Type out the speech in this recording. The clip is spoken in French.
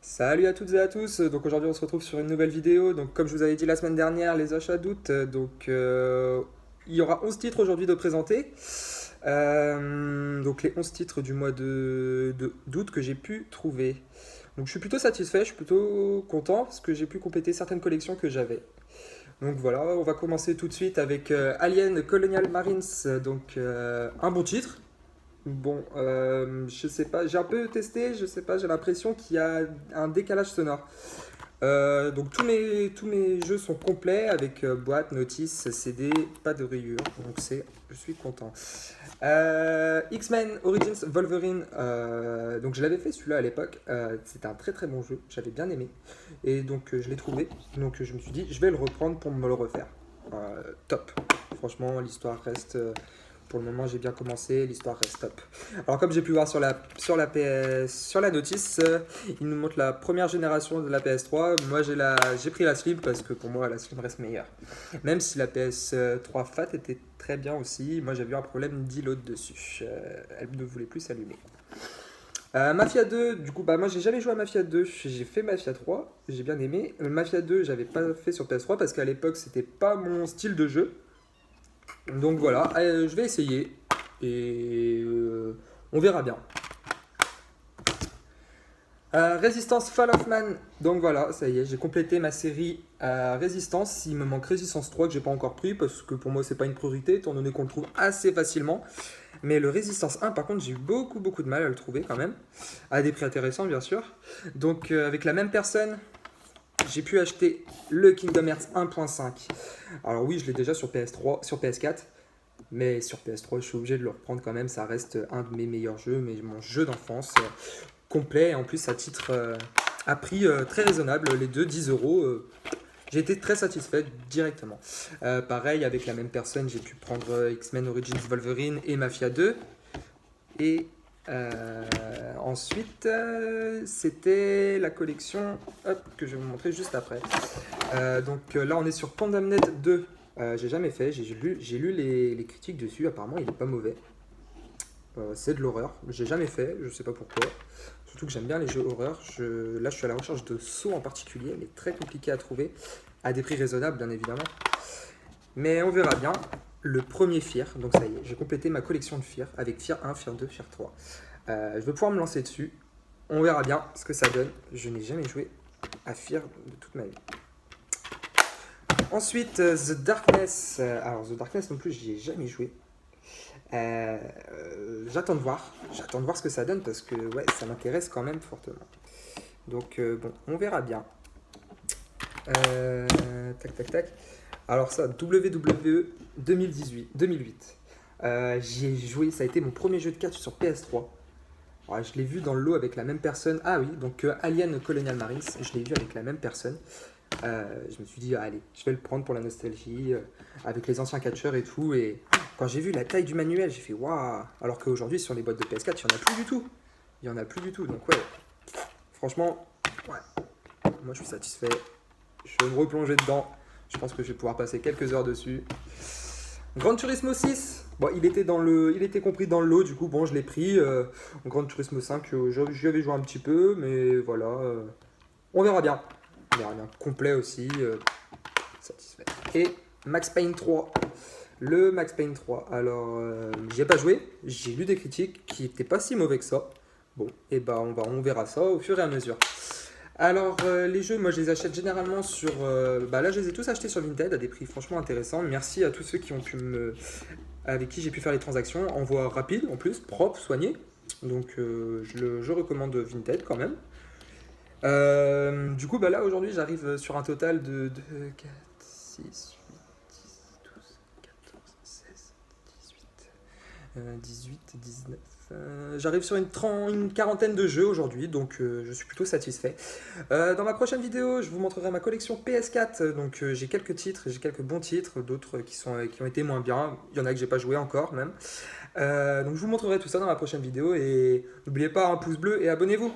Salut à toutes et à tous, donc aujourd'hui on se retrouve sur une nouvelle vidéo, donc comme je vous avais dit la semaine dernière, les achats d'août, il y aura 11 titres aujourd'hui de présenter. Donc les 11 titres du mois d'août que j'ai pu trouver. Donc je suis plutôt satisfait, je suis plutôt content parce que j'ai pu compléter certaines collections que j'avais. Donc voilà, on va commencer tout de suite avec Alien Colonial Marines, un bon titre. Bon, je sais pas, j'ai un peu testé, je sais pas, j'ai l'impression qu'il y a un décalage sonore. Donc tous mes jeux sont complets avec boîte, notice, CD, pas de rayures, donc je suis content. X-Men Origins Wolverine, donc je l'avais fait celui-là à l'époque, c'était un très très bon jeu, j'avais bien aimé, et donc je l'ai trouvé, donc je me suis dit je vais le reprendre pour me le refaire. Top, franchement l'histoire reste, pour le moment j'ai bien commencé, l'histoire reste top. Alors comme j'ai pu voir sur la PS, sur la notice, il nous montre la première génération de la PS3. Moi j'ai pris la Slim parce que pour moi la Slim reste meilleure. Même si la PS3 Fat était très bien aussi, moi j'avais eu un problème d'îlot dessus. Elle ne voulait plus s'allumer. Mafia 2, du coup, bah moi j'ai jamais joué à Mafia 2, j'ai fait Mafia 3, j'ai bien aimé. Mafia 2, j'avais pas fait sur PS3 parce qu'à l'époque c'était pas mon style de jeu. Donc voilà, je vais essayer et on verra bien. Résistance Fall of Man. Donc voilà, ça y est, j'ai complété ma série Résistance. Il me manque Résistance 3 que j'ai pas encore pris parce que pour moi c'est pas une priorité étant donné qu'on le trouve assez facilement. Mais le Résistance 1 par contre j'ai eu beaucoup de mal à le trouver quand même. À des prix intéressants bien sûr. Donc avec la même personne, j'ai pu acheter le Kingdom Hearts 1.5. Alors oui, je l'ai déjà sur PS3, sur PS4. Mais sur PS3, je suis obligé de le reprendre quand même. Ça reste un de mes meilleurs jeux, mais mon jeu d'enfance complet. Et en plus, à prix très raisonnable. Les deux, 10 euros. J'ai été très satisfait directement. Pareil, avec la même personne, j'ai pu prendre X-Men Origins Wolverine et Mafia 2. Et ensuite, c'était la collection que je vais vous montrer juste après. Là, on est sur Condemned 2. J'ai jamais fait, j'ai lu les critiques dessus, apparemment il est pas mauvais. C'est de l'horreur, j'ai jamais fait, je sais pas pourquoi. Surtout que j'aime bien les jeux horreur. Là je suis à la recherche de Saw en particulier, mais très compliqué à trouver, à des prix raisonnables bien évidemment. Mais on verra bien. Le premier Fear, donc ça y est, j'ai complété ma collection de Fear avec Fear 1, Fear 2, Fear 3. Je vais pouvoir me lancer dessus. On verra bien ce que ça donne. Je n'ai jamais joué à Fear de toute ma vie. Ensuite, The Darkness. Alors, The Darkness non plus, j'y ai jamais joué. J'attends de voir. J'attends de voir ce que ça donne parce que ouais, ça m'intéresse quand même fortement. Donc, bon, on verra bien. Tac. Alors, ça, WWE 2008. J'y ai joué, ça a été mon premier jeu de catch sur PS3. Alors, je l'ai vu dans le lot avec la même personne. Ah oui, donc Alien Colonial Marines, je l'ai vu avec la même personne. Je me suis dit, allez, je vais le prendre pour la nostalgie, avec les anciens catcheurs et tout. Et quand j'ai vu la taille du manuel, j'ai fait waouh! Alors qu'aujourd'hui, sur les boîtes de PS4, il n'y en a plus du tout. Il n'y en a plus du tout. Donc, ouais, franchement, ouais, moi je suis satisfait. Je vais me replonger dedans. Je pense que je vais pouvoir passer quelques heures dessus. Gran Turismo 6, bon, il était compris dans le lot, du coup, bon, je l'ai pris. Gran Turismo 5, j'y avais joué un petit peu, mais voilà, on verra bien. On verra bien. Complet aussi, satisfait. Et Max Payne 3. Le Max Payne 3. Alors, j'y ai pas joué, j'ai lu des critiques qui n'étaient pas si mauvais que ça. Bon, et bah on verra ça au fur et à mesure. Alors, les jeux, moi je les achète généralement sur. Là, je les ai tous achetés sur Vinted à des prix franchement intéressants. Merci à tous ceux qui ont avec qui j'ai pu faire les transactions. Envoi rapide en plus, propre, soigné. Donc, je recommande Vinted quand même. Du coup, là aujourd'hui, j'arrive sur un total de 4, 6, 8, 10, 12, 14, 16, 18, 19. J'arrive sur une quarantaine de jeux aujourd'hui, donc je suis plutôt satisfait. Dans ma prochaine vidéo, je vous montrerai ma collection PS4. Donc j'ai quelques titres, j'ai quelques bons titres, d'autres qui ont été moins bien. Il y en a que j'ai pas joué encore même. Donc je vous montrerai tout ça dans ma prochaine vidéo et n'oubliez pas un pouce bleu et abonnez-vous.